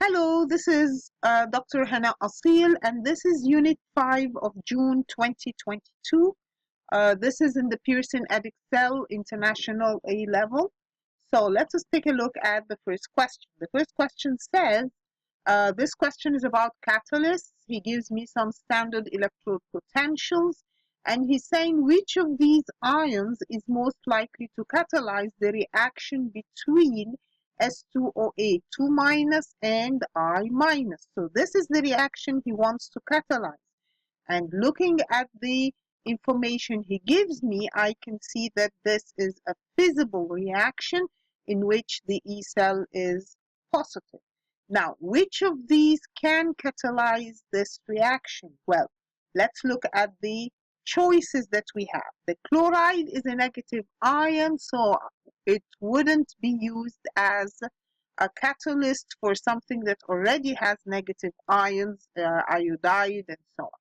Hello, this is Dr. Hanaa Assil, and this is Unit 5 of June 2022. This is in the Pearson Edexcel International A level. So let us take a look at the first question. The first question says, this question is about catalysts. He gives me some standard electrode potentials, and he's saying which of these ions is most likely to catalyze the reaction between S2OA 2 minus and I minus. So this is the reaction he wants to catalyze. And looking at the information he gives me, I can see that this is a feasible reaction in which the E cell is positive. Now, which of these can catalyze this reaction? Well, let's look at the choices that we have. The chloride is a negative ion, so it wouldn't be used as a catalyst for something that already has negative ions, iodide, and so on.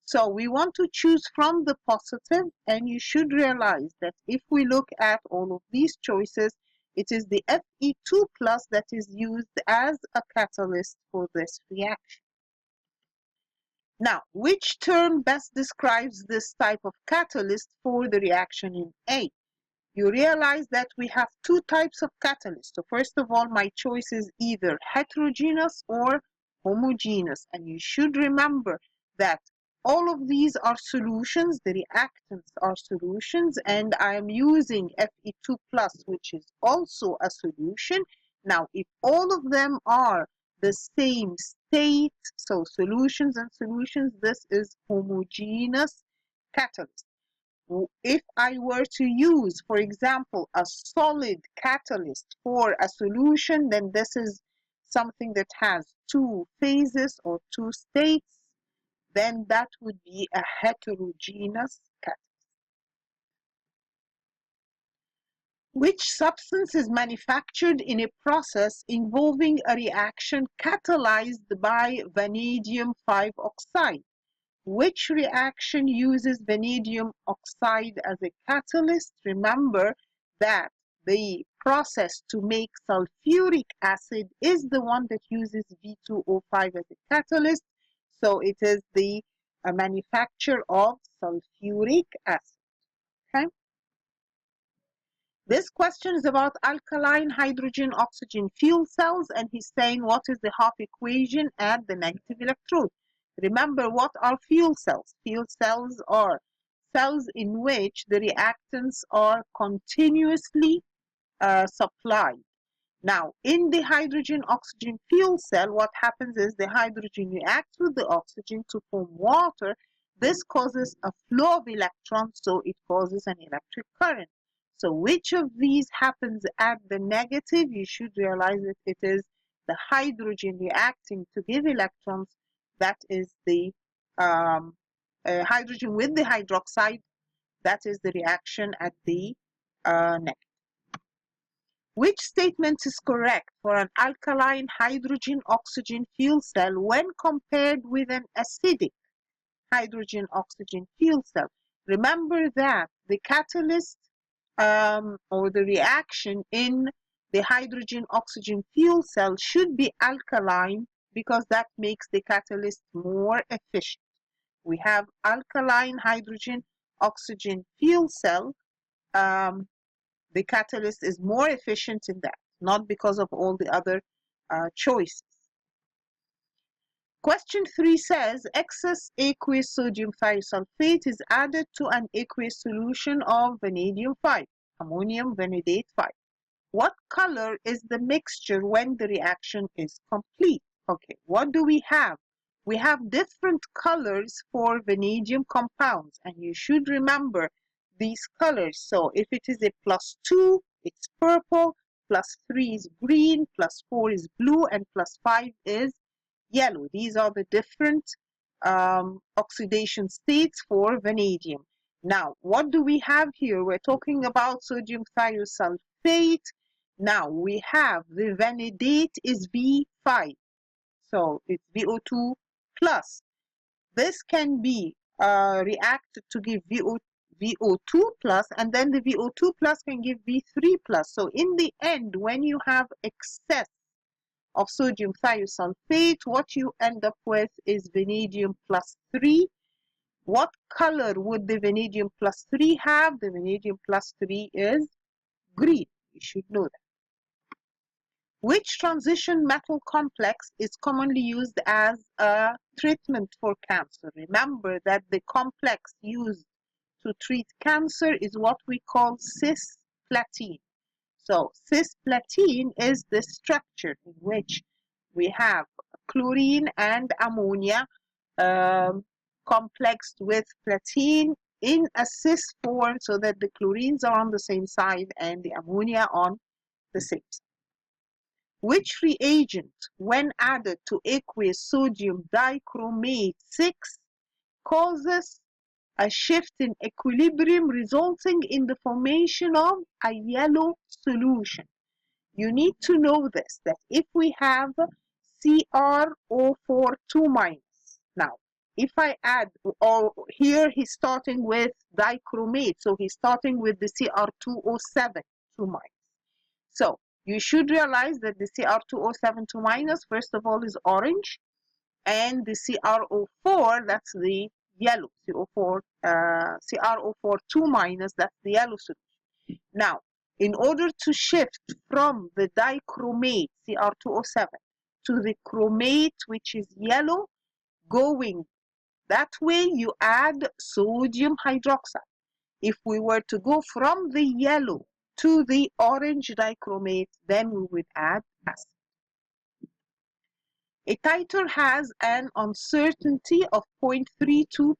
So we want to choose from the positive, and you should realize that if we look at all of these choices, it is the Fe2 plus that is used as a catalyst for this reaction. Now, which term best describes this type of catalyst for the reaction in A? You realize that we have two types of catalysts. So first of all, my choice is either heterogeneous or homogeneous. And you should remember that all of these are solutions, the reactants are solutions, and I am using Fe2 plus, which is also a solution. Now, if all of them are the same state, so solutions and solutions, this is homogeneous catalyst. If I were to use, for example, a solid catalyst for a solution, then this is something that has two phases or two states, then that would be a heterogeneous catalyst. Which substance is manufactured in a process involving a reaction catalyzed by vanadium 5 oxide? Which reaction uses vanadium oxide as a catalyst? Remember that the process to make sulfuric acid is the one that uses V2O5 as a catalyst. So it is the manufacture of sulfuric acid. Okay. This question is about alkaline hydrogen oxygen fuel cells, and he's saying what is the Hopf equation at the negative electrode. Remember, what are fuel cells? Fuel cells are cells in which the reactants are continuously supplied. Now, in the hydrogen oxygen fuel cell, what happens is the hydrogen reacts with the oxygen to form water. This causes a flow of electrons, so it causes an electric current. So which of these happens at the negative? You should realize that it is the hydrogen reacting to give electrons. That is the hydrogen with the hydroxide. That is the reaction at the negative. Which statement is correct for an alkaline hydrogen-oxygen fuel cell when compared with an acidic hydrogen-oxygen fuel cell? Remember that the catalyst or the reaction in the hydrogen-oxygen fuel cell should be alkaline because that makes the catalyst more efficient. We have alkaline hydrogen-oxygen fuel cell. The catalyst is more efficient in that, not because of all the other choices. Question 3 says, excess aqueous sodium thiosulfate is added to an aqueous solution of vanadium 5, ammonium vanadate 5. What color is the mixture when the reaction is complete? Okay, what do we have? We have different colors for vanadium compounds, and you should remember these colors. So if it is a +2, it's purple, +3 is green, +4 is blue, and +5 is yellow. These are the different oxidation states for vanadium. Now, what do we have here? We're talking about sodium thiosulfate. Now, we have the vanadate is V5. So it's VO2 plus. This can be reacted to give VO2 plus, and then the VO2 plus can give V3 plus. So in the end, when you have excess of sodium thiosulfate, what you end up with is vanadium plus 3. What color would the vanadium plus 3 have? The vanadium plus 3 is green. You should know that. Which transition metal complex is commonly used as a treatment for cancer? Remember that the complex used to treat cancer is what we call cisplatin. So cisplatin is the structure in which we have chlorine and ammonia complexed with platin in a cis form so that the chlorines are on the same side and the ammonia on the same side. Which reagent, when added to aqueous sodium dichromate 6, causes a shift in equilibrium resulting in the formation of a yellow solution? You need to know this, that if we have CrO4 2-, now if I add, or here he's starting with dichromate, so he's starting with the Cr2O7 2-. So you should realize that the Cr2O7 2-, first of all, is orange, and the CrO4, that's the yellow, CrO4 2-, that's the yellow solution. Now, in order to shift from the dichromate, Cr2O7, to the chromate, which is yellow, going that way, you add sodium hydroxide. If we were to go from the yellow to the orange dichromate, then we would add acid. A titer has an uncertainty of 0.32%.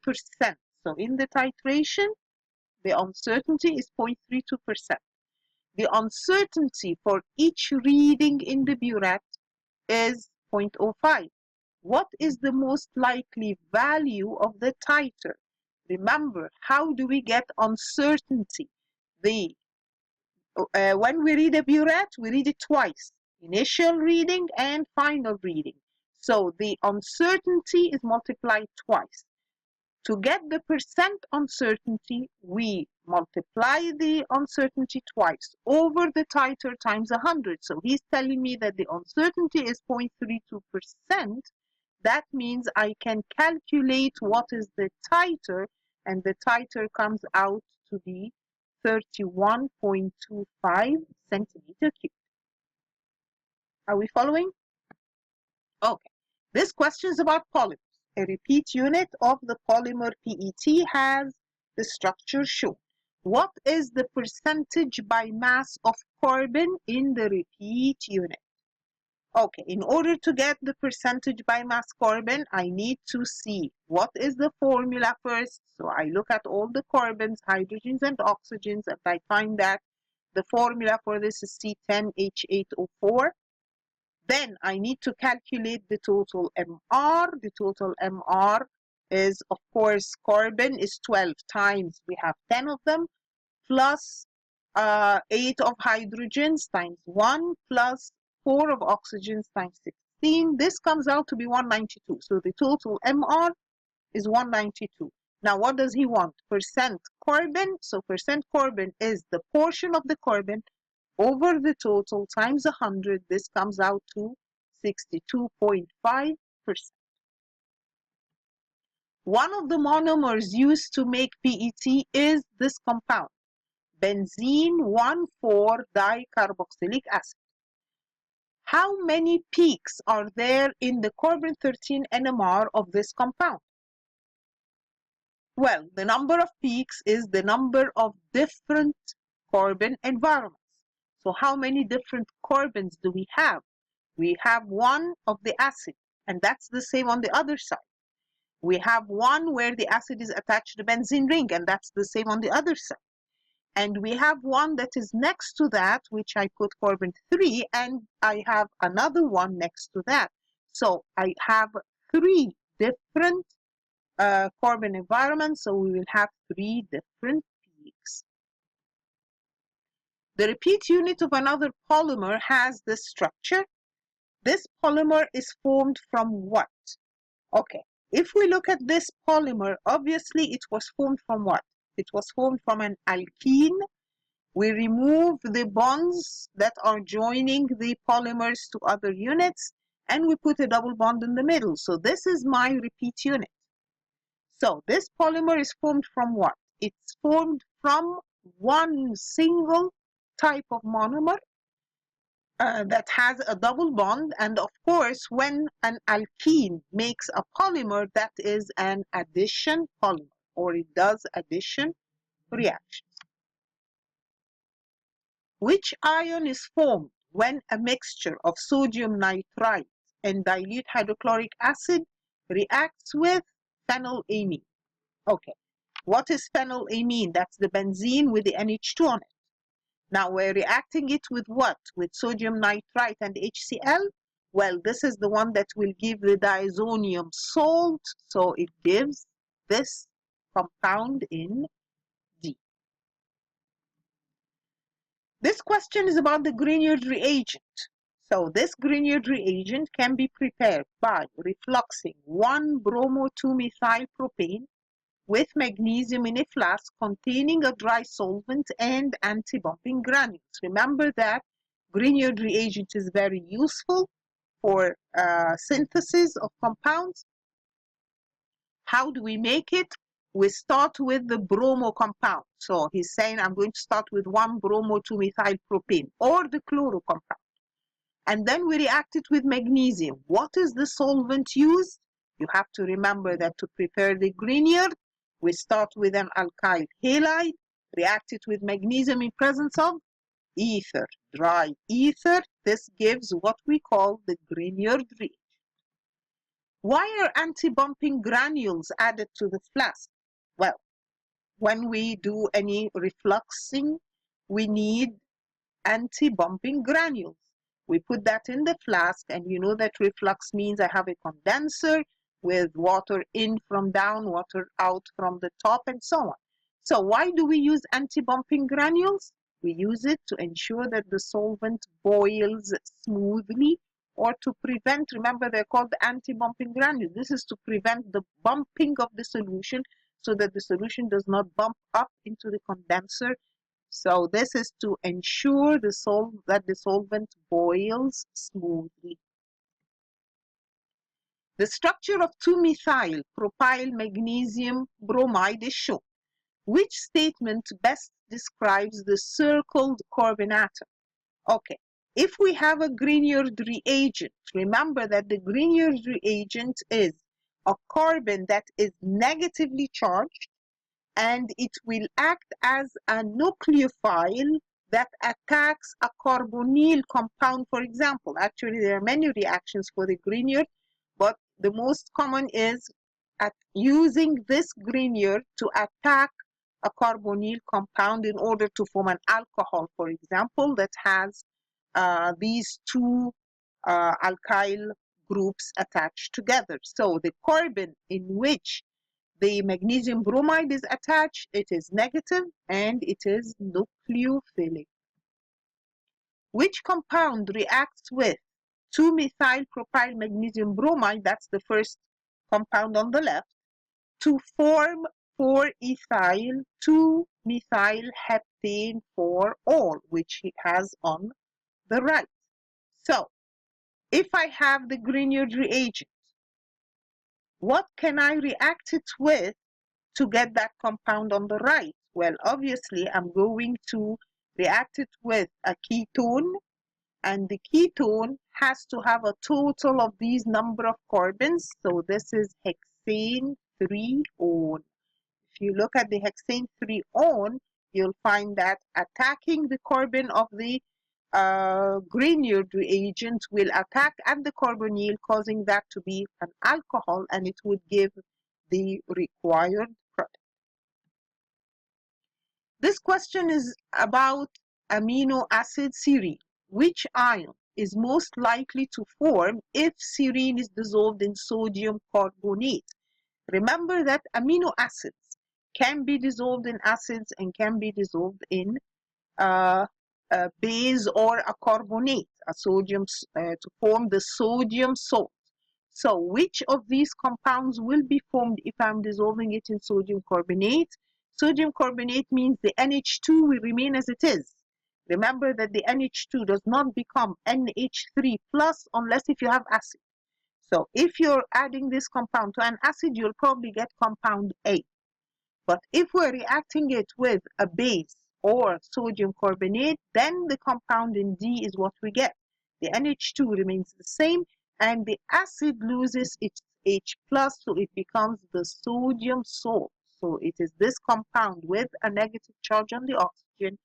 So in the titration, the uncertainty is 0.32%. The uncertainty for each reading in the burette is 0.05. What is the most likely value of the titer? Remember, how do we get uncertainty? When we read a burette, we read it twice, initial reading and final reading. So the uncertainty is multiplied twice. To get the percent uncertainty, we multiply the uncertainty twice over the titer times 100. So he's telling me that the uncertainty is 0.32%. That means I can calculate what is the titer, and the titer comes out to be 31.25 centimeter cubed. Are we following? Okay. This question is about polymers. A repeat unit of the polymer PET has the structure shown. What is the percentage by mass of carbon in the repeat unit? Okay, in order to get the percentage by mass carbon, I need to see what is the formula first. So I look at all the carbons, hydrogens, and oxygens, and I find that the formula for this is C10H8O4. Then I need to calculate the total MR. The total MR is, of course, carbon is 12 times, we have 10 of them, plus 8 of hydrogens times 1, plus 4 of oxygens times 16. This comes out to be 192. So the total MR is 192. Now, what does he want? Percent carbon. So percent carbon is the portion of the carbon over the total times 100. This comes out to 62.5%. One of the monomers used to make PET is this compound, benzene 1,4-dicarboxylic acid. How many peaks are there in the carbon-13 NMR of this compound? Well, the number of peaks is the number of different carbon environments. So how many different carbons do we have? We have one of the acid, and that's the same on the other side. We have one where the acid is attached to the benzene ring, and that's the same on the other side. And we have one that is next to that, which I put carbon 3, and I have another one next to that. So I have 3 different carbon environments, so we will have 3 different peaks. The repeat unit of another polymer has this structure. This polymer is formed from what? Okay, if we look at this polymer, obviously it was formed from what? It was formed from an alkene We remove the bonds that are joining the polymers to other units, and we put a double bond in the middle. So this is my repeat unit. So this polymer is formed from what? It's formed from one single type of monomer that has a double bond. And of course, when an alkene makes a polymer, that is an addition polymer, or it does addition reaction. Which ion is formed when a mixture of sodium nitrite and dilute hydrochloric acid reacts with phenylamine? Okay, what is phenylamine? That's the benzene with the NH2 on it. Now we're reacting it with what? With sodium nitrite and HCl? Well, this is the one that will give the diazonium salt, so it gives this compound in D. This question is about the Grignard reagent. So this Grignard reagent can be prepared by refluxing 1-bromo-2-methyl-propane with magnesium in a flask containing a dry solvent and anti-bumping granules. Remember that Grignard reagent is very useful for synthesis of compounds. How do we make it? We start with the bromo compound. So he's saying I'm going to start with 1-bromo-2-methyl-propane, or the chloro compound. And then we react it with magnesium. What is the solvent used? You have to remember that to prepare the Grignard, we start with an alkyl halide, react it with magnesium in presence of ether, dry ether. This gives what we call the Grignard reagent. Why are anti-bumping granules added to the flask? Well, when we do any refluxing, we need anti-bumping granules. We put that in the flask, and you know that reflux means I have a condenser with water in from down, water out from the top, and so on. So why do we use anti-bumping granules? We use it to ensure that the solvent boils smoothly, or to prevent, remember they're called anti-bumping granules. This is to prevent the bumping of the solution so that the solution does not bump up into the condenser. So this is to ensure that the solvent boils smoothly. The structure of 2-methyl propyl magnesium bromide is shown. Which statement best describes the circled carbon atom? Okay, if we have a Grignard reagent, remember that the Grignard reagent is a carbon that is negatively charged, and it will act as a nucleophile that attacks a carbonyl compound, for example. Actually, there are many reactions for the Grignard, but the most common is using this Grignard to attack a carbonyl compound in order to form an alcohol, for example, that has these two alkyl groups attached together. So the carbon in which the magnesium bromide is attached, it is negative and it is nucleophilic. Which compound reacts with 2-methyl propyl magnesium bromide, that's the first compound on the left, to form 4-ethyl 2-methyl heptane for all, which it has on the right. So if I have the Grignard reagent, what can I react it with to get that compound on the right? Well, obviously, I'm going to react it with a ketone, and the ketone has to have a total of these number of carbons. So this is hexane 3-on. If you look at the hexane 3-on, you'll find that attacking the carbon of the Grignard reagent will attack at the carbonyl, causing that to be an alcohol, and it would give the required product. This question is about amino acid serine. Which ion is most likely to form if serine is dissolved in sodium carbonate? Remember that amino acids can be dissolved in acids and can be dissolved in a base or a carbonate, a sodium, to form the sodium salt. So which of these compounds will be formed if I'm dissolving it in sodium carbonate? Sodium carbonate means the NH2 will remain as it is. Remember that the NH2 does not become NH3 plus unless if you have acid. So if you're adding this compound to an acid, you'll probably get compound A. But if we're reacting it with a base or sodium carbonate, then the compound in D is what we get. The NH2 remains the same and the acid loses its H plus, so it becomes the sodium salt. So it is this compound with a negative charge on the oxygen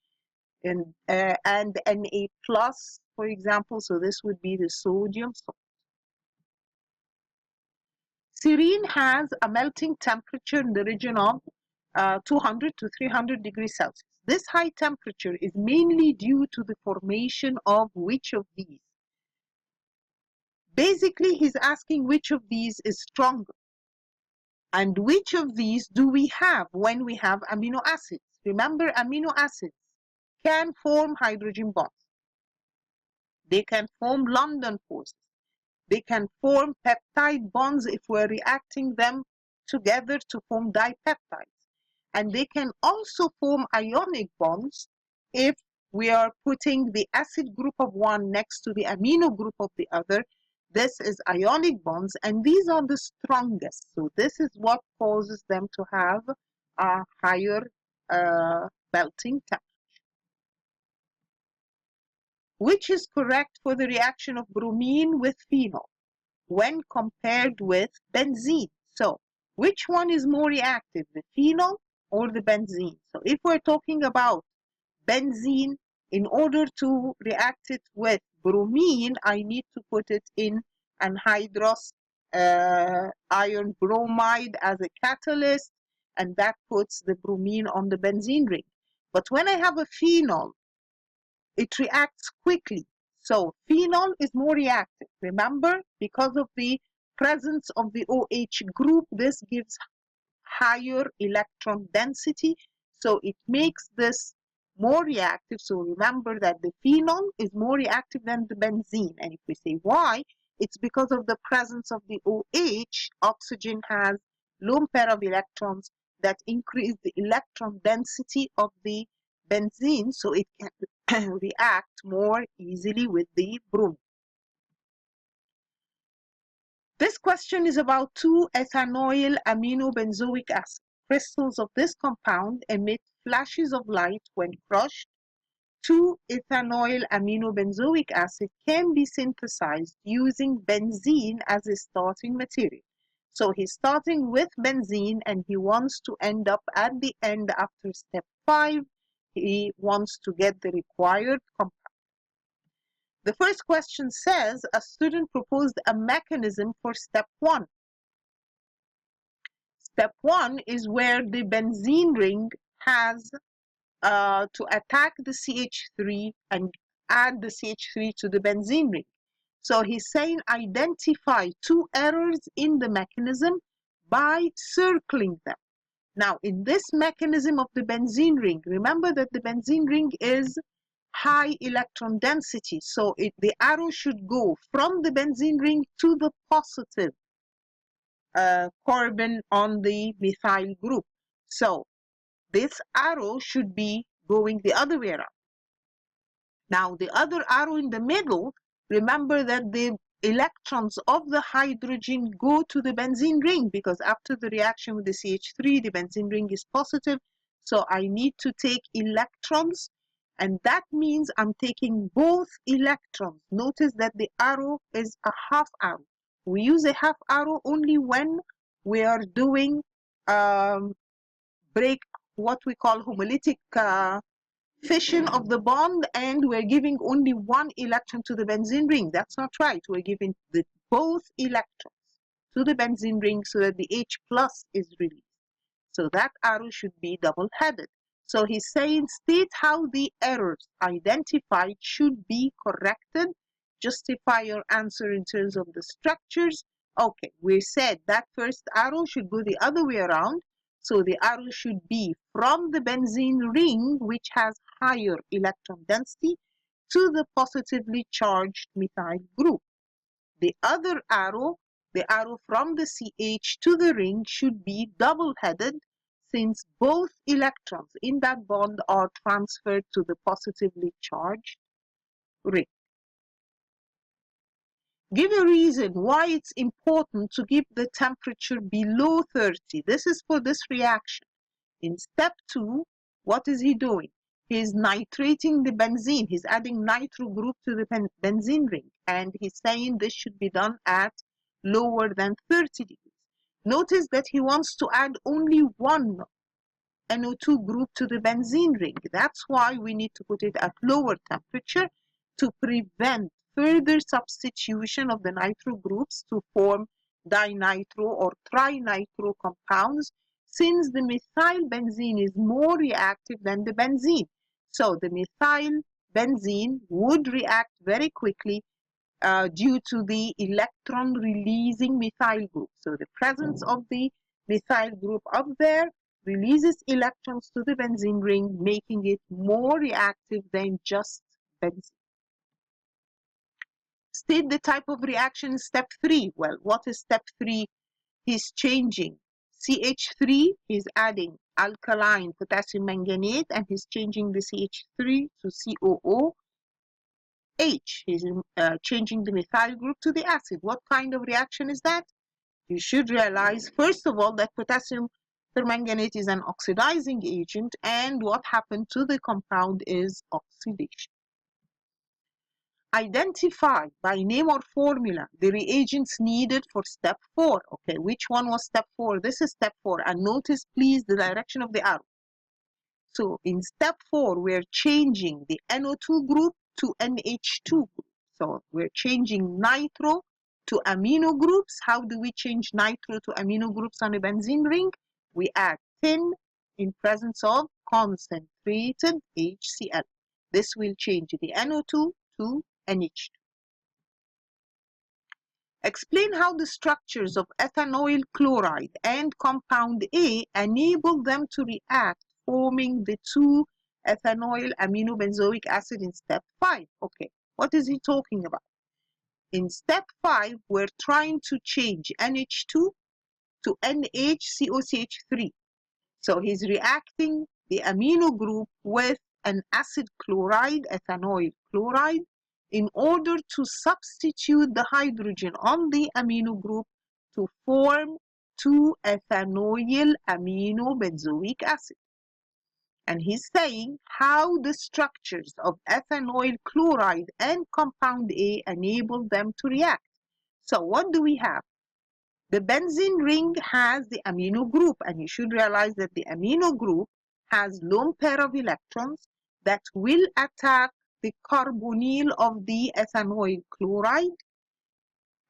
and Na plus, for example. So this would be the sodium salt. Serene has a melting temperature in the region of 200 to 300 degrees Celsius. This high temperature is mainly due to the formation of which of these? Basically, he's asking which of these is stronger. And which of these do we have when we have amino acids? Remember, amino acids can form hydrogen bonds. They can form London forces. They can form peptide bonds if we're reacting them together to form dipeptides. And they can also form ionic bonds if we are putting the acid group of one next to the amino group of the other. This is ionic bonds, and these are the strongest. So this is what causes them to have a higher melting temperature. Which is correct for the reaction of bromine with phenol when compared with benzene? So which one is more reactive, the phenol or the benzene? So if we're talking about benzene, in order to react it with bromine, I need to put it in anhydrous iron bromide as a catalyst, and that puts the bromine on the benzene ring. But when I have a phenol, it reacts quickly. So phenol is more reactive. Remember, because of the presence of the OH group, this gives higher electron density. So it makes this more reactive. So remember that the phenol is more reactive than the benzene. And if we say why, it's because of the presence of the OH. Oxygen has lone pair of electrons that increase the electron density of the benzene, so it can react more easily with the bromine. This question is about 2-ethanoyl aminobenzoic acid. Crystals of this compound emit flashes of light when crushed. 2-ethanoyl aminobenzoic acid can be synthesized using benzene as a starting material. So he's starting with benzene and he wants to end up at the end after step 5. He wants to get the required compound. The first question says a student proposed a mechanism for step 1. Step 1 is where the benzene ring has to attack the CH3 and add the CH3 to the benzene ring. So he's saying identify 2 errors in the mechanism by circling them. Now, in this mechanism of the benzene ring, remember that the benzene ring is high electron density. So the arrow should go from the benzene ring to the positive carbon on the methyl group. So this arrow should be going the other way around. Now, the other arrow in the middle, remember that the electrons of the hydrogen go to the benzene ring because after the reaction with the CH3, the benzene ring is positive. So I need to take electrons, and that means I'm taking both electrons. Notice that the arrow is a half arrow. We use a half arrow only when we are doing what we call homolytic fission of the bond, and we're giving only one electron to the benzene ring. That's not right. We're giving both electrons to the benzene ring so that the H plus is released. So that arrow should be double-headed. So he's saying state how the errors identified should be corrected. Justify your answer in terms of the structures. Okay, we said that first arrow should go the other way around. So the arrow should be from the benzene ring, which has higher electron density, to the positively charged methyl group. The other arrow, the arrow from the CH to the ring, should be double-headed, since both electrons in that bond are transferred to the positively charged ring. Give a reason why it's important to keep the temperature below 30. This is for this reaction. In step 2, what is he doing? He's nitrating the benzene. He's adding nitro group to the benzene ring. And he's saying this should be done at lower than 30 degrees. Notice that he wants to add only one NO2 group to the benzene ring. That's why we need to put it at lower temperature to prevent further substitution of the nitro groups to form dinitro or trinitro compounds, since the methyl benzene is more reactive than the benzene. So the methyl benzene would react very quickly due to the electron releasing methyl group. So the presence of the methyl group up there releases electrons to the benzene ring, making it more reactive than just benzene. State the type of reaction in step 3. Well, what is step 3? He's changing CH3, he's adding alkaline potassium manganate, and he's changing the CH3 to COOH. He's changing the methyl group to the acid. What kind of reaction is that? You should realize, first of all, that potassium permanganate is an oxidizing agent, and what happened to the compound is oxidation. Identify by name or formula the reagents needed for step 4. Okay, which one was step 4? This is step 4, and notice please the direction of the arrow. So in step 4, we're changing the NO2 group to NH2 group. So we're changing nitro to amino groups. How do we change nitro to amino groups on a benzene ring? We add tin in presence of concentrated HCl. This will change the NO2 to NH2. Explain how the structures of ethanoyl chloride and compound A enable them to react, forming the 2-ethanoyl aminobenzoic acid in step 5. Okay, what is he talking about? In step 5, we're trying to change NH2 to NHCOCH3. So he's reacting the amino group with an acid chloride, ethanoyl chloride, in order to substitute the hydrogen on the amino group to form 2-ethanoyl aminobenzoic acid. And he's saying how the structures of ethanoyl chloride and compound A enable them to react. So what do we have? The benzene ring has the amino group, and you should realize that the amino group has lone pair of electrons that will attack the carbonyl of the ethanoyl chloride,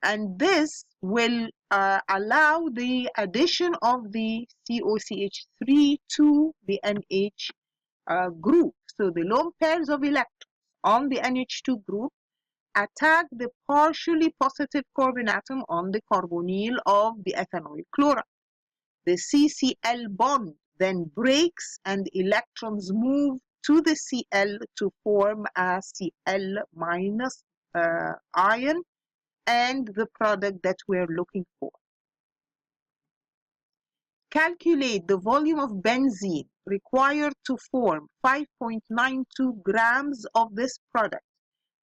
and this will allow the addition of the COCH3 to the NH group. So the lone pairs of electrons on the NH2 group attack the partially positive carbon atom on the carbonyl of the ethanoyl chloride. The CCl bond then breaks and electrons move to the Cl to form a Cl minus ion and the product that we're looking for. Calculate the volume of benzene required to form 5.92 grams of this product,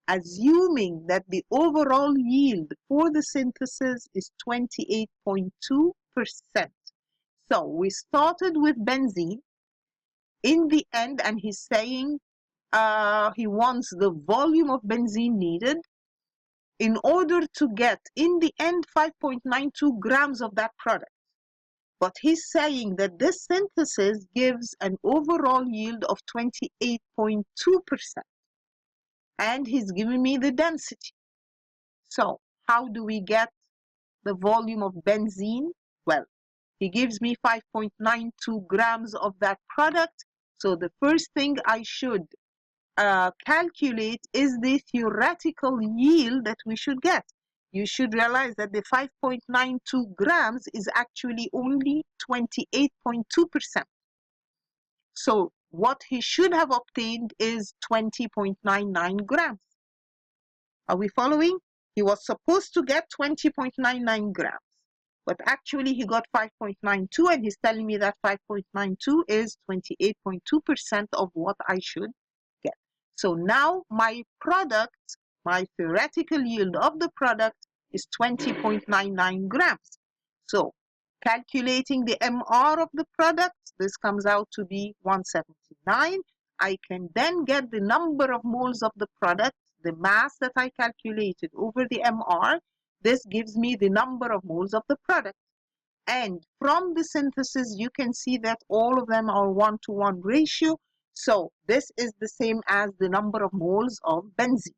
assuming that the overall yield for the synthesis is 28.2%. So we started with benzene in the end, and he's saying he wants the volume of benzene needed in order to get in the end 5.92 grams of that product. But he's saying that this synthesis gives an overall yield of 28.2%. And he's giving me the density. So how do we get the volume of benzene? Well, he gives me 5.92 grams of that product. So the first thing I should calculate is the theoretical yield that we should get. You should realize that the 5.92 grams is actually only 28.2%. So what he should have obtained is 20.99 grams. Are we following? He was supposed to get 20.99 grams. but actually he got 5.92, and he's telling me that 5.92 is 28.2% of what I should get. So now my product, my theoretical yield of the product is 20.99 grams. So calculating the MR of the product, this comes out to be 179. I can then get the number of moles of the product, the mass that I calculated over the MR. This gives me the number of moles of the product. And from the synthesis, you can see that all of them are 1-to-1 ratio. So this is the same as the number of moles of benzene.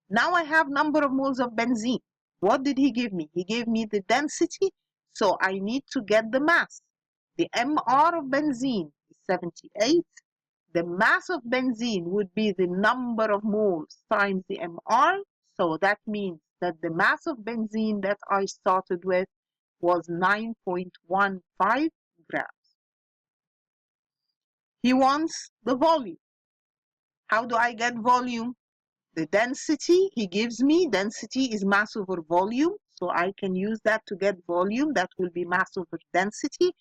Now I have number of moles of benzene. What did he give me? He gave me the density. So I need to get the mass. The MR of benzene is 78. The mass of benzene would be the number of moles times the MR. So that means that the mass of benzene that I started with was 9.15 grams. He wants the volume. How do I get volume? The density he gives me, density is mass over volume. So I can use that to get volume. That will be mass over density.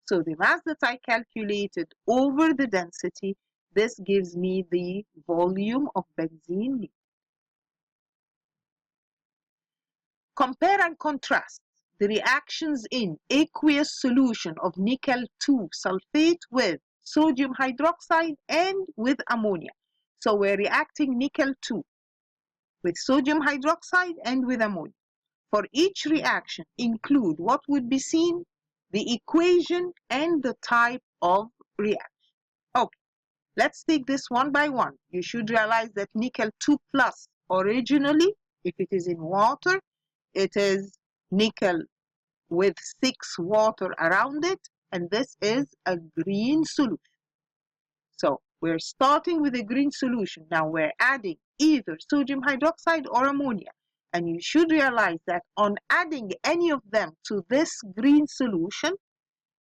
So the mass that I calculated over the density, this gives me the volume of benzene. Compare and contrast the reactions in aqueous solution of nickel 2 sulfate with sodium hydroxide and with ammonia. So we're reacting nickel 2 with sodium hydroxide and with ammonia. For each reaction, include what would be seen, the equation, and the type of reaction. Okay, let's take this one by one. You should realize that nickel 2 plus originally, if it is in water, it is nickel with 6 water around it, and this is a green solution. So we're starting with a green solution. Now we're adding either sodium hydroxide or ammonia. And you should realize that on adding any of them to this green solution,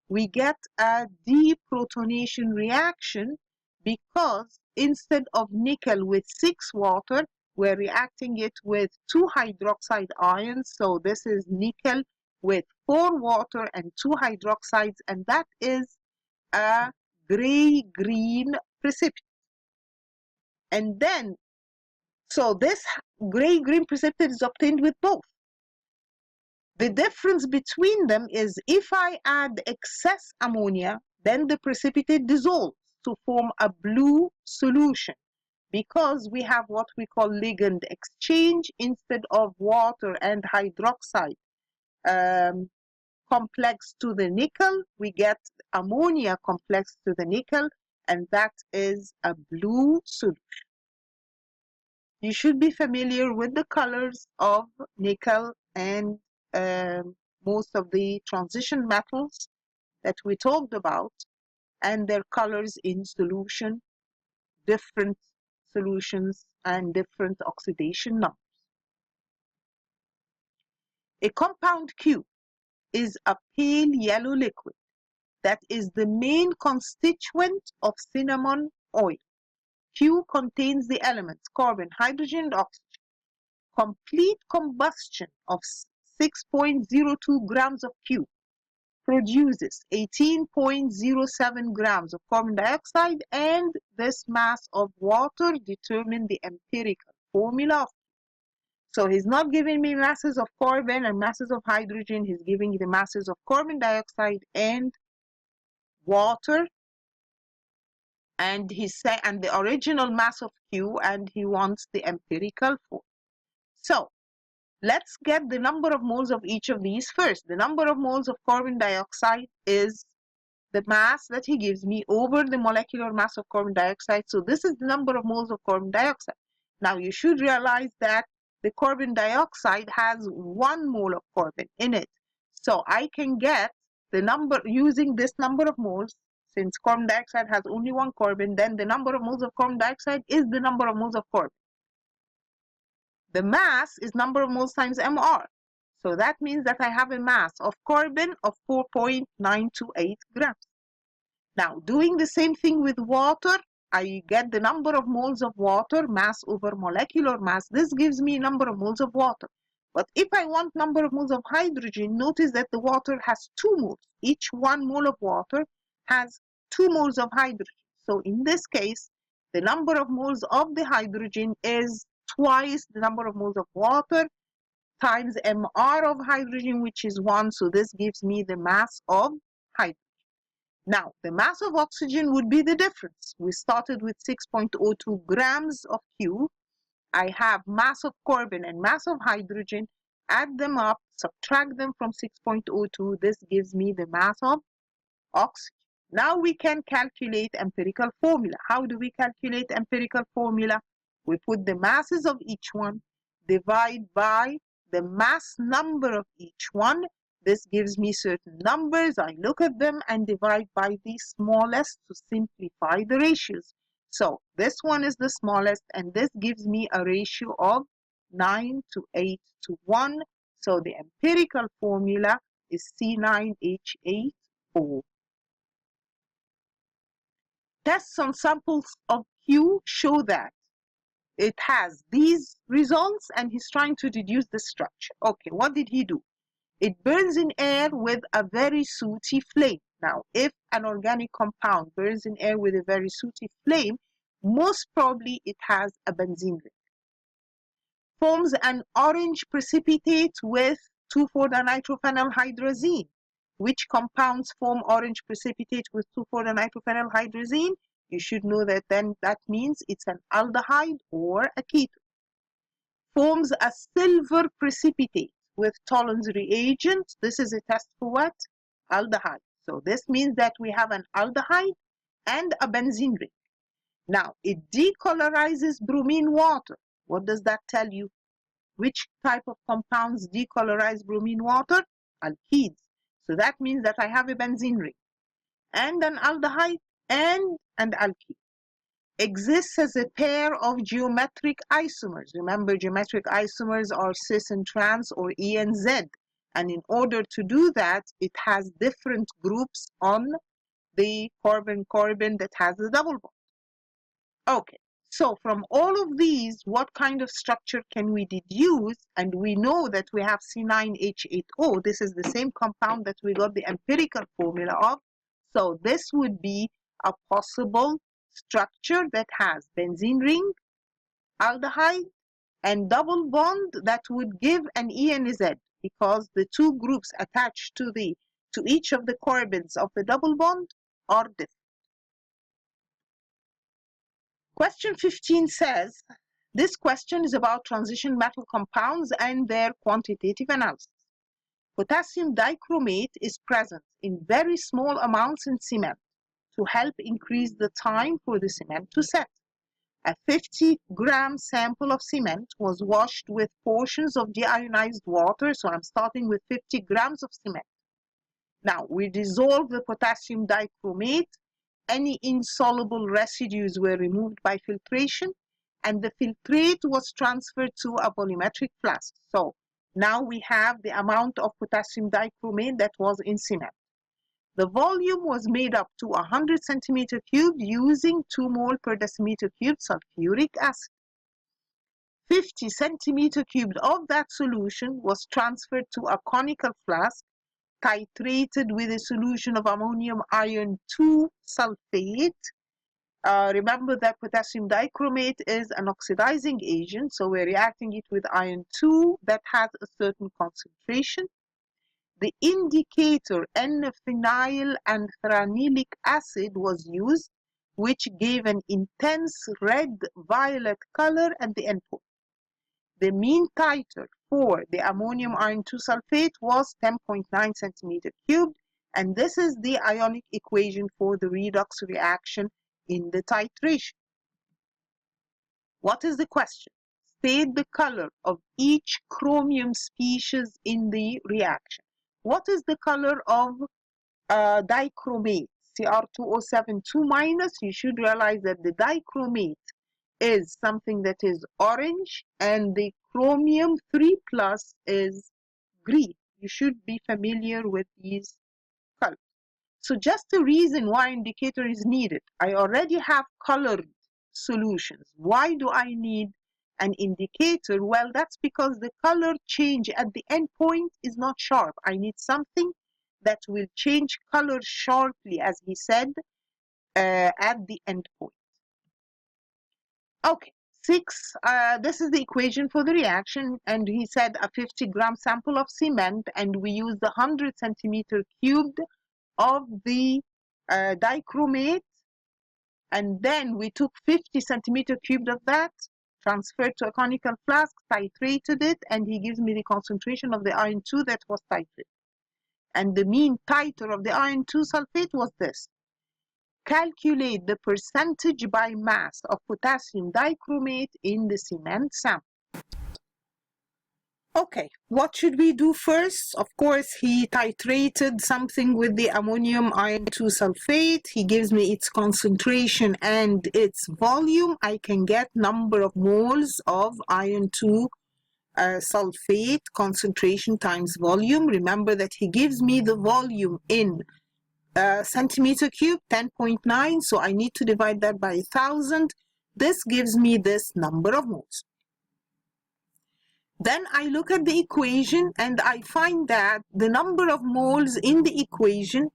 we get a deprotonation reaction, because instead of nickel with 6 water, we're reacting it with 2 hydroxide ions. So this is nickel with 4 water and 2 hydroxides, and that is a gray-green precipitate. And then, so this gray-green precipitate is obtained with both. The difference between them is if I add excess ammonia, then the precipitate dissolves to form a blue solution, because we have what we call ligand exchange. Instead of water and hydroxide complex to the nickel, we get ammonia complex to the nickel, and that is a blue solution. You should be familiar with the colors of nickel and most of the transition metals that we talked about, and their colors in solution, different solutions and different oxidation numbers. A compound Q is a pale yellow liquid that is the main constituent of cinnamon oil. Q contains the elements carbon, hydrogen, and oxygen. Complete combustion of 6.02 grams of Q produces 18.07 grams of carbon dioxide, and this mass of water determine the empirical formula of Q. So he's not giving me masses of carbon and masses of hydrogen, he's giving me the masses of carbon dioxide and water, and and the original mass of Q, and he wants the empirical form. So let's get the number of moles of each of these first. The number of moles of carbon dioxide is the mass that he gives me over the molecular mass of carbon dioxide. So this is the number of moles of carbon dioxide. Now you should realize that the carbon dioxide has 1 mole of carbon in it. So I can get the number using this number of moles. Since carbon dioxide has only 1 carbon, then the number of moles of carbon dioxide is the number of moles of carbon. The mass is number of moles times MR. So that means that I have a mass of carbon of 4.928 grams. Now, doing the same thing with water, I get the number of moles of water, mass over molecular mass. This gives me number of moles of water. But if I want number of moles of hydrogen, notice that the water has 2 moles. Each 1 mole of water has 2 moles of hydrogen. So in this case, the number of moles of the hydrogen is twice the number of moles of water times mR of hydrogen, which is 1. So this gives me the mass of hydrogen. Now, the mass of oxygen would be the difference. We started with 6.02 grams of Q. I have mass of carbon and mass of hydrogen. Add them up, subtract them from 6.02. This gives me the mass of oxygen. Now we can calculate empirical formula. How do we calculate empirical formula? We put the masses of each one, divide by the mass number of each one. This gives me certain numbers. I look at them and divide by the smallest to simplify the ratios. So this one is the smallest, and this gives me a ratio of 9 to 8 to 1. So the empirical formula is C9H8O. Tests on samples of Q show that it has these results, and he's trying to deduce the structure. Okay, what did he do? It burns in air with a very sooty flame. Now, if an organic compound burns in air with a very sooty flame, most probably it has a benzene ring. Forms an orange precipitate with 2,4-dinitrophenylhydrazine. Which compounds form orange precipitate with 2,4-dinitrophenylhydrazine? You should know that then that means it's an aldehyde or a ketone. Forms a silver precipitate with Tollens reagent. This is a test for what? Aldehyde. So this means that we have an aldehyde and a benzene ring. Now, it decolorizes bromine water. What does that tell you? Which type of compounds decolorize bromine water? Alkenes. So that means that I have a benzene ring and an aldehyde and an alkene. Exists as a pair of geometric isomers. Remember, geometric isomers are cis and trans, or E and Z. And in order to do that, it has different groups on the carbon-carbon that has a double bond. Okay, so from all of these, what kind of structure can we deduce? And we know that we have C9H8O. This is the same compound that we got the empirical formula of. So this would be a possible structure that has benzene ring, aldehyde, and double bond that would give an E and a Z, because the two groups attached to each of the carbons of the double bond are different. Question 15 says, this question is about transition metal compounds and their quantitative analysis. Potassium dichromate is present in very small amounts in cement to help increase the time for the cement to set. A 50-gram sample of cement was washed with portions of deionized water. So I'm starting with 50 grams of cement. Now we dissolve the potassium dichromate. Any insoluble residues were removed by filtration, and the filtrate was transferred to a volumetric flask. So now we have the amount of potassium dichromate that was in cement. The volume was made up to 100 centimeter cubed using 2 mole per decimeter cubed sulfuric acid. 50 centimeter cubed of that solution was transferred to a conical flask, titrated with a solution of ammonium iron 2 sulfate. Remember that potassium dichromate is an oxidizing agent, so we're reacting it with iron 2 that has a certain concentration. The indicator N-phenyl anthranilic acid was used, which gave an intense red-violet color at the endpoint. The mean titer for the ammonium iron 2 sulfate was 10.9 centimeter cubed, and this is the ionic equation for the redox reaction in the titration. What is the question? State the color of each chromium species in the reaction. What is the color of dichromate? Cr2O7 2-. You should realize that the dichromate is something that is orange, and the chromium 3+ is green. You should be familiar with these colors. So just the reason why indicator is needed, I already have colored solutions. Why do I need an indicator? Well, that's because the color change at the end point is not sharp. I need something that will change color sharply, as he said, at the end point. Okay, 6, this is the equation for the reaction, and he said a 50-gram sample of cement, and we use the 100 centimeter cubed of the dichromate, and then we took 50 centimeter cubed of that, transferred to a conical flask, titrated it, and he gives me the concentration of the iron 2 that was titrated. And the mean titer of the iron 2 sulfate was this. Calculate the percentage by mass of potassium dichromate in the cement sample. Okay, what should we do first? Of course, he titrated something with the ammonium iron 2 sulfate. He gives me its concentration and its volume. I can get number of moles of iron 2 sulfate, concentration times volume. Remember that he gives me the volume in centimeter cube, 10.9, so I need to divide that by 1,000. This gives me this number of moles. Then I look at the equation and I find that the number of moles in the equation,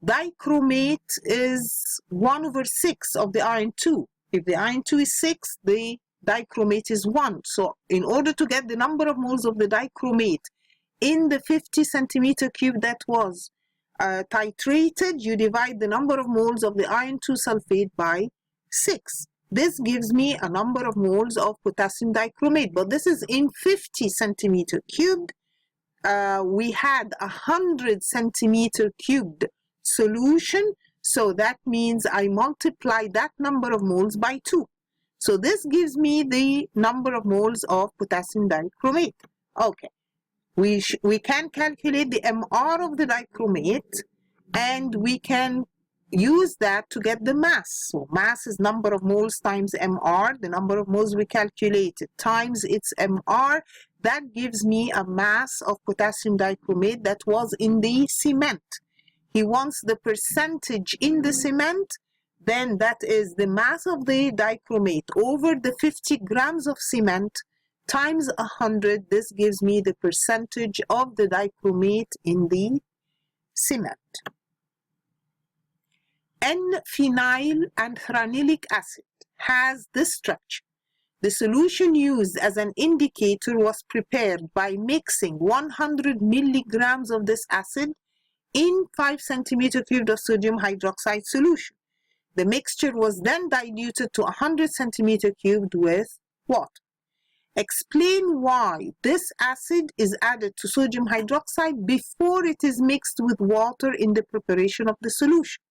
dichromate is 1/6 of the iron 2. If the iron 2 is 6, the dichromate is 1. So in order to get the number of moles of the dichromate in the 50 centimeter cube that was titrated, you divide the number of moles of the iron 2 sulfate by 6. This gives me a number of moles of potassium dichromate, but this is in 50 centimeter cubed. We had 100 centimeter cubed solution, so that means I multiply that number of moles by 2. So this gives me the number of moles of potassium dichromate. Okay. We can calculate the MR of the dichromate, and we can use that to get the mass. So mass is number of moles times MR, the number of moles we calculated, times its MR. That gives me a mass of potassium dichromate that was in the cement. He wants the percentage in the cement, then that is the mass of the dichromate over the 50 grams of cement times 100. This gives me the percentage of the dichromate in the cement. N-phenyl anthranilic acid has this structure. The solution used as an indicator was prepared by mixing 100 milligrams of this acid in 5 centimeter cubed of sodium hydroxide solution. The mixture was then diluted to 100 centimeter cubed with water. Explain why this acid is added to sodium hydroxide before it is mixed with water in the preparation of the solution.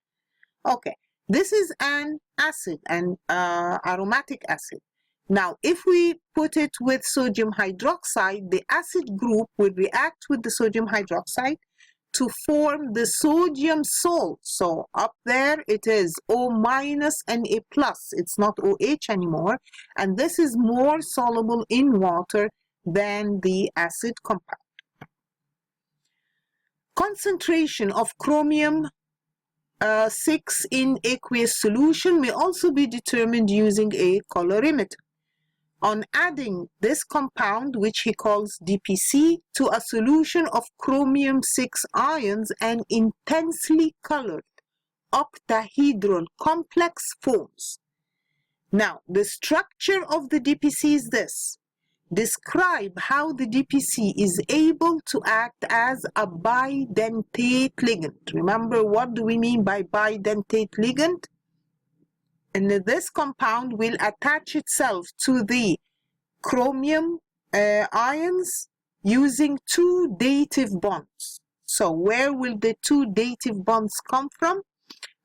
Okay, this is an acid, an aromatic acid. Now, if we put it with sodium hydroxide, the acid group will react with the sodium hydroxide to form the sodium salt. So up there it is O minus and A plus. It's not OH anymore. And this is more soluble in water than the acid compound. Concentration of chromium 6 in aqueous solution may also be determined using a colorimeter. On adding this compound, which he calls DPC, to a solution of chromium 6 ions, an intensely colored octahedral complex forms. Now, the structure of the DPC is this. Describe how the DPC is able to act as a bidentate ligand. Remember, what do we mean by bidentate ligand? And this compound will attach itself to the chromium ions using 2 dative bonds. So where will the 2 dative bonds come from?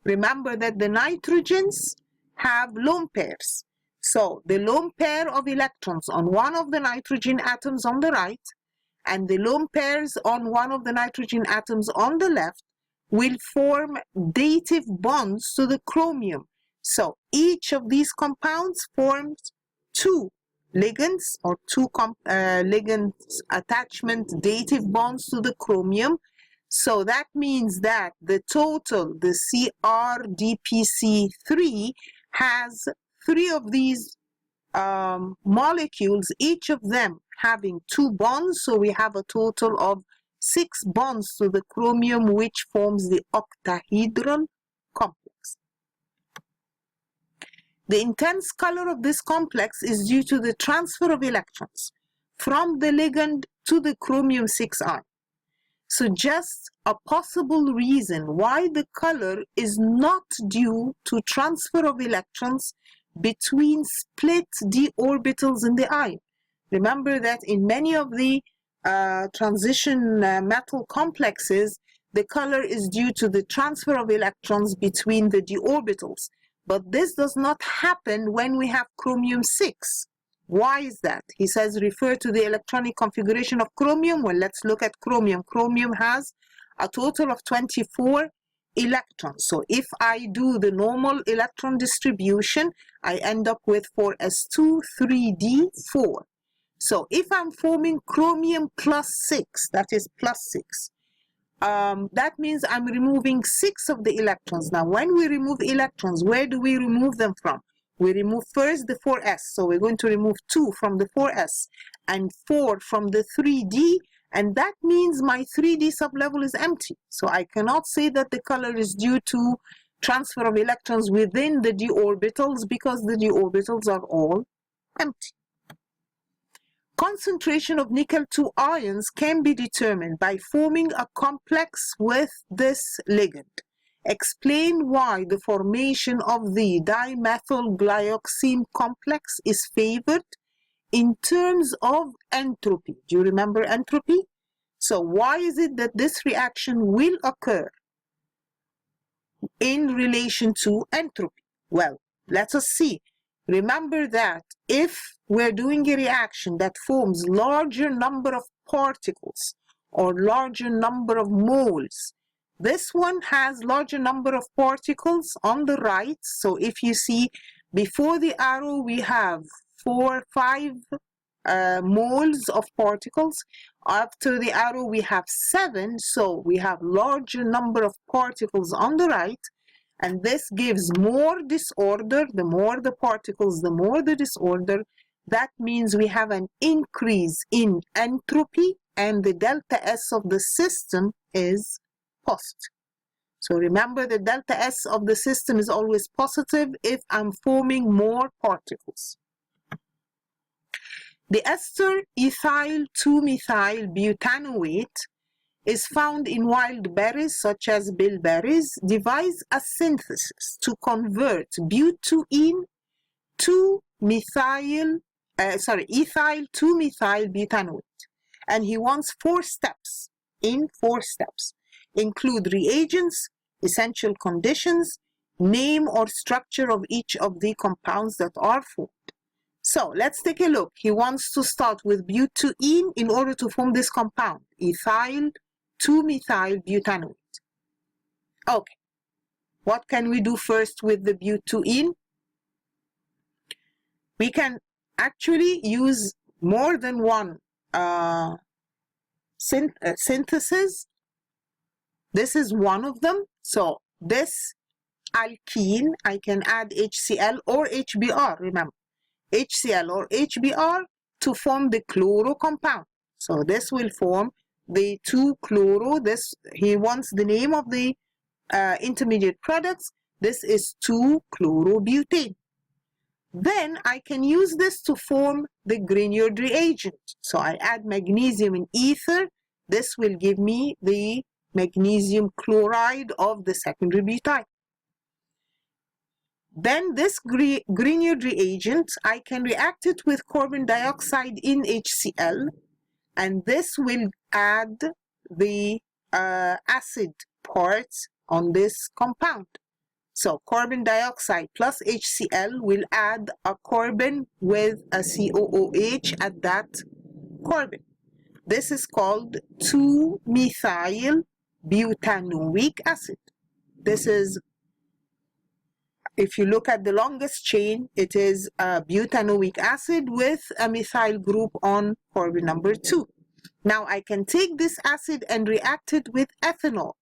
Remember that the nitrogens have lone pairs. So the lone pair of electrons on one of the nitrogen atoms on the right and the lone pairs on one of the nitrogen atoms on the left will form dative bonds to the chromium. So each of these compounds forms 2 ligands or 2 ligands attachment dative bonds to the chromium. So that means that the total, the CRDPC3, has 3 of these molecules, each of them having 2 bonds. So we have a total of 6 bonds to the chromium, which forms the octahedral complex. The intense color of this complex is due to the transfer of electrons from the ligand to the chromium 6 ion. Suggests a possible reason why the color is not due to transfer of electrons between split d orbitals in the ion. Remember that in many of the transition metal complexes, the color is due to the transfer of electrons between the d orbitals. But this does not happen when we have chromium 6. Why is that? He says refer to the electronic configuration of chromium. Well, let's look at chromium. Chromium has a total of 24 electrons. So if I do the normal electron distribution, I end up with 4s2, 3d, 4. So if I'm forming chromium plus 6, that is plus 6, that means I'm removing 6 of the electrons. Now, when we remove electrons, where do we remove them from? We remove first the 4s. So we're going to remove 2 from the 4s and 4 from the 3d. And that means my 3d sublevel is empty. So I cannot say that the color is due to transfer of electrons within the d orbitals because the d orbitals are all empty. Concentration of nickel-2 ions can be determined by forming a complex with this ligand. Explain why the formation of the dimethylglyoxime complex is favored in terms of entropy. Do you remember entropy? So why is it that this reaction will occur in relation to entropy? Well, let us see. Remember that if we're doing a reaction that forms larger number of particles or larger number of moles, this one has larger number of particles on the right. So if you see before the arrow we have 5 moles of particles. After the arrow we have 7. So we have larger number of particles on the right. And this gives more disorder. The more the particles, the more the disorder. That means we have an increase in entropy and the delta S of the system is positive. So remember the delta S of the system is always positive if I'm forming more particles. The ester ethyl 2-methyl butanoate is found in wild berries such as bilberries. Devise a synthesis to convert butene to ethyl 2-methyl butanoate. And he wants 4 steps. In 4 steps. Include reagents, essential conditions, name or structure of each of the compounds that are formed. So let's take a look. He wants to start with butene in order to form this compound, ethyl 2-methyl butanoate. Okay, what can we do first with the butene? We can actually use more than one synthesis. This is one of them. So this alkene, I can add HCl or HBr, remember. HCl or HBr to form the chloro compound. So this will form the 2-chloro. This, he wants the name of the intermediate products. This is 2-chlorobutane. Then I can use this to form the Grignard reagent. So I add magnesium in ether. This will give me the magnesium chloride of the secondary butyl. Then this Grignard reagent, I can react it with carbon dioxide in HCl, and this will add the acid parts on this compound. So carbon dioxide plus HCl will add a carbon with a COOH at that carbon. This is called 2-methyl butanoic acid. This is, if you look at the longest chain, it is a butanoic acid with a methyl group on carbon number 2. Now I can take this acid and react it with ethanol.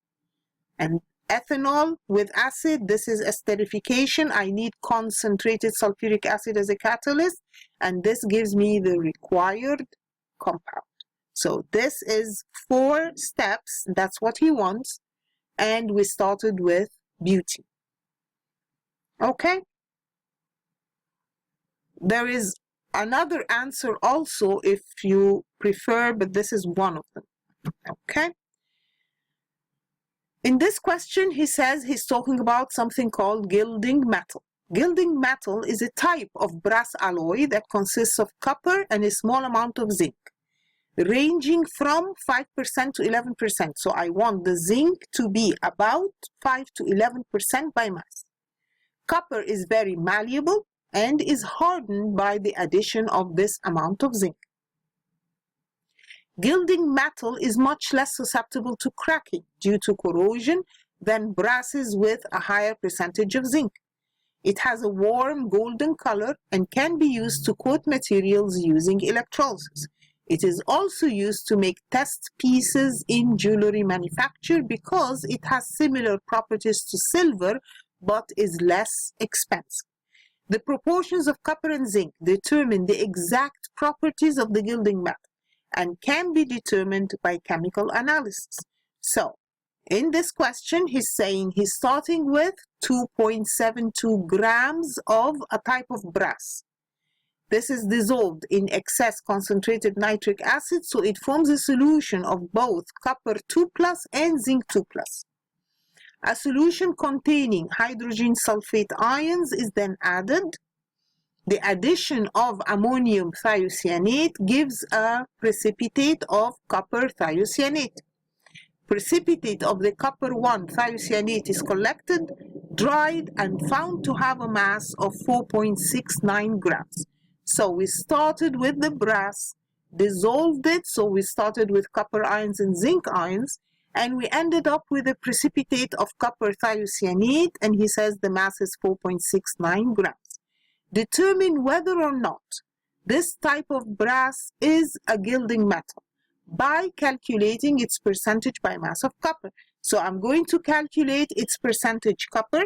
And ethanol with acid. This is esterification. I need concentrated sulfuric acid as a catalyst, and this gives me the required compound. So this is 4 steps. That's what he wants. And we started with butene. Okay? There is another answer also if you prefer, but this is one of them. Okay? In this question, he says he's talking about something called gilding metal. Gilding metal is a type of brass alloy that consists of copper and a small amount of zinc, ranging from 5% to 11%. So I want the zinc to be about 5 to 11% by mass. Copper is very malleable and is hardened by the addition of this amount of zinc. Gilding metal is much less susceptible to cracking due to corrosion than brasses with a higher percentage of zinc. It has a warm golden color and can be used to coat materials using electrolysis. It is also used to make test pieces in jewelry manufacture because it has similar properties to silver but is less expensive. The proportions of copper and zinc determine the exact properties of the gilding metal and can be determined by chemical analysis. So, in this question, he's saying he's starting with 2.72 grams of a type of brass. This is dissolved in excess concentrated nitric acid, so it forms a solution of both copper 2+ and zinc 2+. A solution containing hydrogen sulfate ions is then added. The addition of ammonium thiocyanate gives a precipitate of copper thiocyanate. Precipitate of the copper 1 thiocyanate is collected, dried, and found to have a mass of 4.69 grams. So we started with the brass, dissolved it, so we started with copper ions and zinc ions, and we ended up with a precipitate of copper thiocyanate, and he says the mass is 4.69 grams. Determine whether or not this type of brass is a gilding metal by calculating its percentage by mass of copper. So I'm going to calculate its percentage copper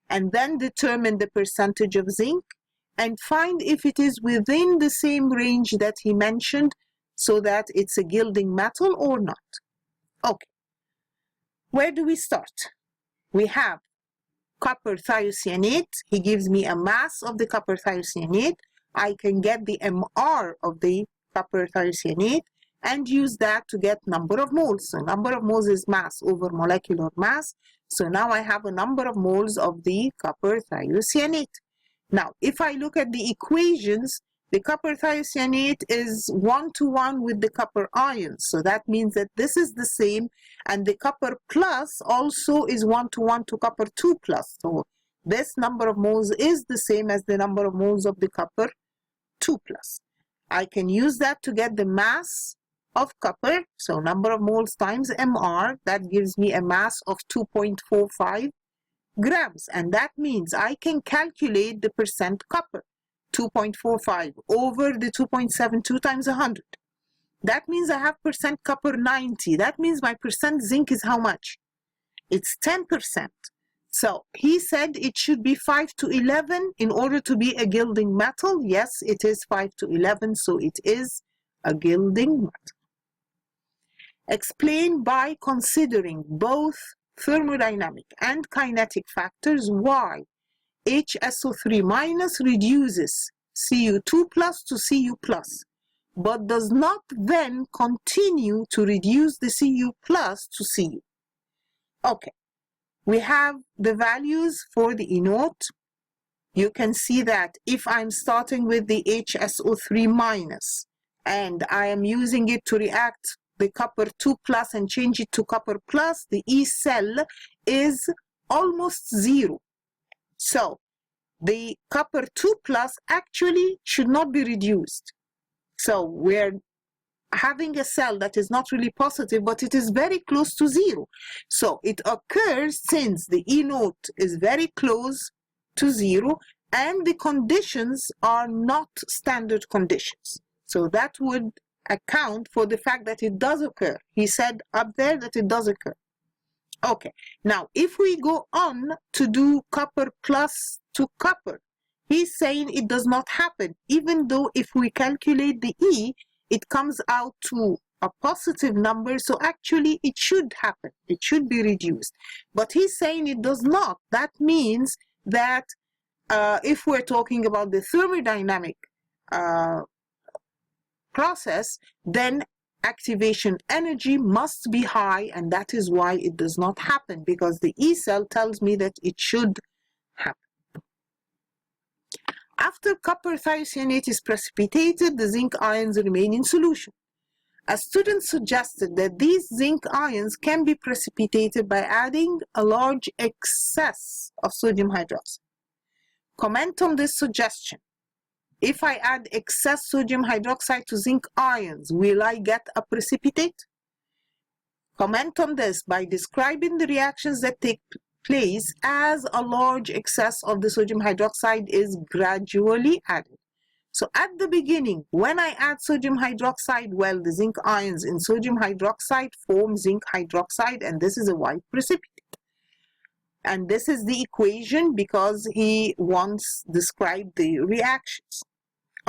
and then determine the percentage of zinc and find if it is within the same range that he mentioned so that it's a gilding metal or not. Okay, where do we start? We have copper thiocyanate. He gives me a mass of the copper thiocyanate. I can get the MR of the copper thiocyanate and use that to get number of moles. So number of moles is mass over molecular mass. So now I have a number of moles of the copper thiocyanate. Now, if I look at the equations, the copper thiocyanate is 1-to-1 with the copper ions. So that means that this is the same, and the copper plus also is 1-to-1 to copper 2+. So this number of moles is the same as the number of moles of the copper 2+. I can use that to get the mass of copper. So number of moles times MR, that gives me a mass of 2.45 grams. And that means I can calculate the percent copper. 2.45 over the 2.72 times 100. That means I have percent copper 90. That means my percent zinc is how much? It's 10%. So he said it should be 5 to 11 in order to be a gilding metal. Yes, it is 5 to 11, so it is a gilding metal. Explain by considering both thermodynamic and kinetic factors why HSO3- reduces Cu2+ to Cu+, but does not then continue to reduce the Cu+ to Cu. Okay, we have the values for the E note. You can see that if I'm starting with the HSO3- and I am using it to react the copper 2+ and change it to copper plus, the E cell is almost 0. So the copper 2+ actually should not be reduced. So we're having a cell that is not really positive, but it is very close to 0. So it occurs since the E note is very close to 0 and the conditions are not standard conditions. So that would account for the fact that it does occur. He said up there that it does occur. Okay, now if we go on to do copper plus to copper, he's saying it does not happen, even though if we calculate the E, it comes out to a positive number, so actually it should happen, it should be reduced. But he's saying it does not. That means that if we're talking about the thermodynamic process, then activation energy must be high, and that is why it does not happen, because the E cell tells me that it should happen. After copper thiocyanate is precipitated, the zinc ions remain in solution. A student suggested that these zinc ions can be precipitated by adding a large excess of sodium hydroxide. Comment on this suggestion. If I add excess sodium hydroxide to zinc ions, will I get a precipitate? Comment on this by describing the reactions that take place as a large excess of the sodium hydroxide is gradually added. So at the beginning, when I add sodium hydroxide, well, the zinc ions in sodium hydroxide form zinc hydroxide, and this is a white precipitate. And this is the equation because he wants described the reactions.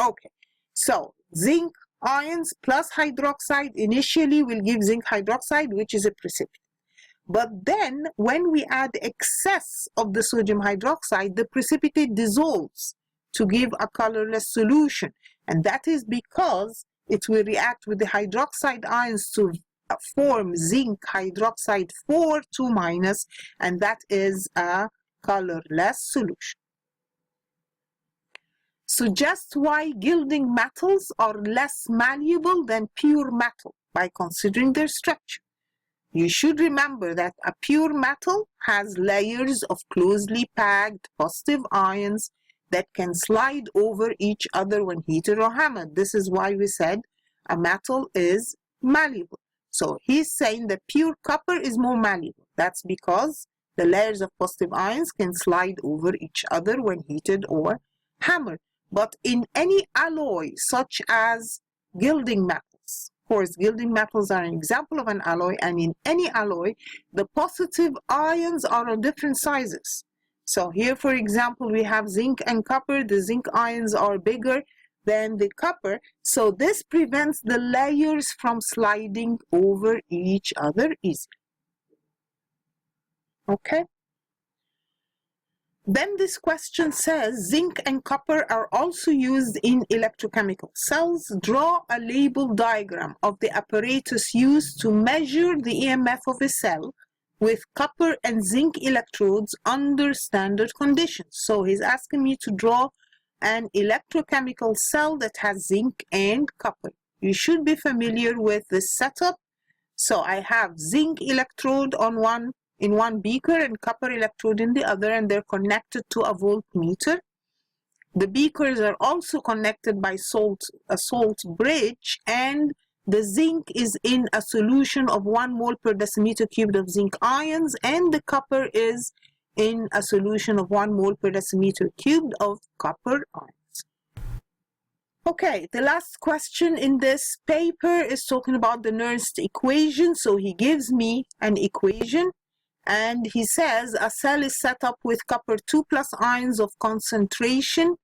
Okay, so zinc ions plus hydroxide initially will give zinc hydroxide, which is a precipitate. But then when we add excess of the sodium hydroxide, the precipitate dissolves to give a colorless solution. And that is because it will react with the hydroxide ions to form zinc hydroxide 4 2-, and that is a colorless solution. Suggest why gilding metals are less malleable than pure metal by considering their structure. You should remember that a pure metal has layers of closely packed positive ions that can slide over each other when heated or hammered. This is why we said a metal is malleable. So he's saying that pure copper is more malleable. That's because the layers of positive ions can slide over each other when heated or hammered. But in any alloy, such as gilding metals, of course, gilding metals are an example of an alloy, and in any alloy, the positive ions are of different sizes. So here, for example, we have zinc and copper. The zinc ions are bigger than the copper, so this prevents the layers from sliding over each other easily. Okay. Then this question says, zinc and copper are also used in electrochemical cells. Draw a label diagram of the apparatus used to measure the EMF of a cell with copper and zinc electrodes under standard conditions. So he's asking me to draw an electrochemical cell that has zinc and copper. You should be familiar with this setup. So I have zinc electrode in one beaker and copper electrode in the other, and they're connected to a voltmeter. The beakers are also connected by a salt bridge, and the zinc is in a solution of 1 mole per decimeter cubed of zinc ions, and the copper is in a solution of 1 mole per decimeter cubed of copper ions. Okay, the last question in this paper is talking about the Nernst equation. So he gives me an equation, and he says a cell is set up with copper 2+ ions of concentration,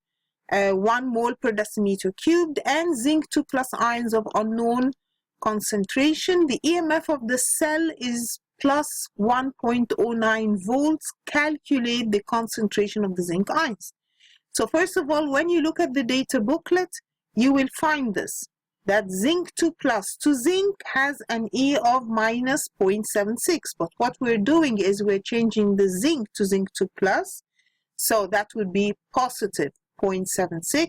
1 mole per decimeter cubed, and zinc 2+ ions of unknown concentration. The EMF of the cell is plus 1.09 volts. Calculate the concentration of the zinc ions. So first of all, when you look at the data booklet, you will find this, that zinc 2+ to zinc has an E of minus 0.76. But what we're doing is we're changing the zinc to zinc 2+. So that would be positive 0.76.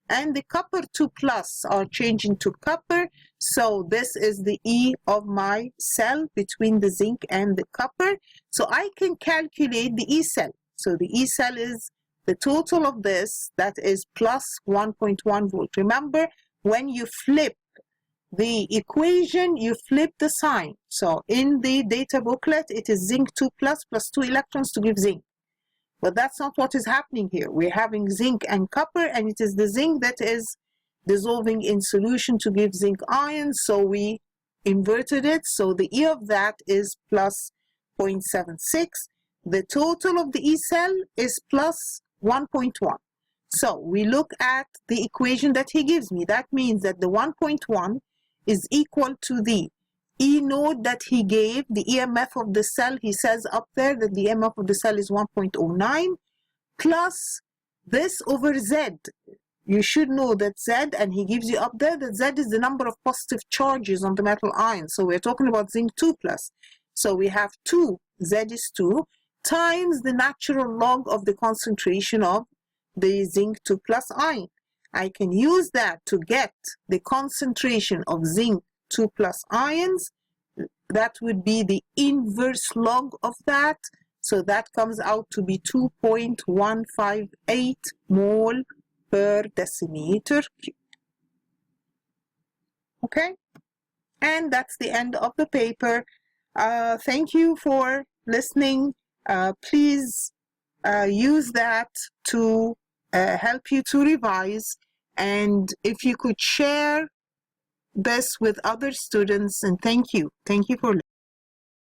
And the copper 2+ are changing to copper. So this is the E of my cell between the zinc and the copper. So I can calculate the E cell. So the E cell is the total of this, that is plus 1.1 volt. Remember, when you flip the equation, you flip the sign. So in the data booklet, it is zinc 2+ plus 2 electrons to give zinc. But that's not what is happening here. We're having zinc and copper, and it is the zinc that is dissolving in solution to give zinc ions. So we inverted it. So the E of that is plus 0.76. The total of the E cell is plus 1.1. So we look at the equation that he gives me. That means that the 1.1 is equal to the E node that he gave, the EMF of the cell. He says up there that the EMF of the cell is 1.09 plus this over Z. You should know that Z, and he gives you up there that Z is the number of positive charges on the metal ion. So we're talking about zinc 2 plus. So we have 2, Z is 2, times the natural log of the concentration of the zinc 2 plus ion. I can use that to get the concentration of zinc 2 plus ions. That would be the inverse log of that. So that comes out to be 2.158 mole per decimeter cube. Okay, and that's the end of the paper. Thank you for listening. Please use that to help you to revise, and if you could share this with other students, and thank you for listening.